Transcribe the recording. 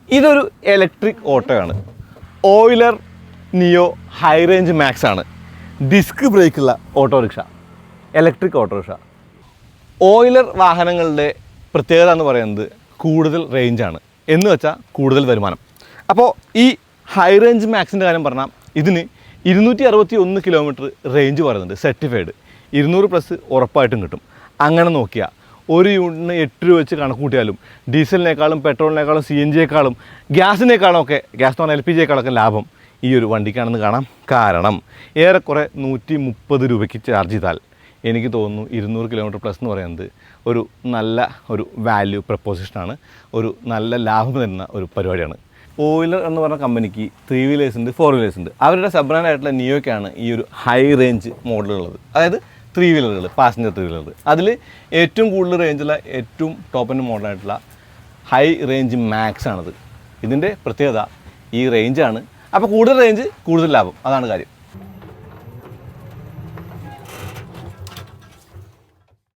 ഇതൊരു ഇലക്ട്രിക് ഓട്ടോയാണ്. Euler neo high range max ആണ്. ഡിസ്ക് ബ്രേക്കുള്ള ഓട്ടോറിക്ഷ, ഇലക്ട്രിക് ഓട്ടോറിക്ഷ. ഓയിലർ വാഹനങ്ങളുടെ പ്രത്യേകത എന്ന് പറയുന്നത് കൂടുതൽ റേഞ്ചാണ്, എന്ന് വെച്ചാൽ കൂടുതൽ വരുമാനം. അപ്പോൾ ഈ ഹൈ റേഞ്ച് മാക്സിൻ്റെ കാര്യം പറഞ്ഞാൽ ഇതിന് 261 കിലോമീറ്റർ റേഞ്ച് പറയുന്നുണ്ട്, സർട്ടിഫൈഡ്. 200+ ഉറപ്പായിട്ടും കിട്ടും. അങ്ങനെ നോക്കിയാൽ ഒരു യൂണിറ്റിന് 8 രൂപ വെച്ച് കണക്ക് കൂട്ടിയാലും ഡീസലിനേക്കാളും പെട്രോളിനേക്കാളും CNG-യേക്കാളും ഗ്യാസിനേക്കാളും ഒക്കെ, ഗ്യാസ് എന്ന് പറഞ്ഞാൽ LPG-യേക്കാളൊക്കെ ലാഭം ഈ ഒരു വണ്ടിക്കാണെന്ന് കാണാം. കാരണം ഏറെക്കുറെ 130 രൂപയ്ക്ക് ചാർജ് ചെയ്താൽ എനിക്ക് തോന്നുന്നു 200 കിലോമീറ്റർ+ എന്ന് പറയുന്നത് ഒരു നല്ല ഒരു വാല്യൂ പ്രപ്പോസിഷനാണ്, ഒരു നല്ല ലാഭം തരുന്ന ഒരു പരിപാടിയാണ്. ഓയിലർ എന്ന് പറഞ്ഞ കമ്പനിക്ക് 3 വീലേഴ്സ് ഉണ്ട്, 4 വീലേഴ്സ് ഉണ്ട്. അവരുടെ സബ്ബ്രാൻഡായിട്ടുള്ള നിയോയ്ക്കാണ് ഈ ഒരു ഹൈ റേഞ്ച് മോഡലുള്ളത്. അതായത് 3 വീലറുകൾ, പാസഞ്ചർ 3 വീലറുകൾ. അതിൽ ഏറ്റവും കൂടുതൽ റേഞ്ചുള്ള ഏറ്റവും ടോപ്പ് എൻഡ് മോഡലായിട്ടുള്ള ഹൈ റേഞ്ച് മാക്സ് ആണത്. ഇതിൻ്റെ പ്രത്യേകത ഈ റേഞ്ചാണ്. അപ്പോൾ കൂടുതൽ റേഞ്ച് കൂടുതൽ ലാഭം, അതാണ് കാര്യം.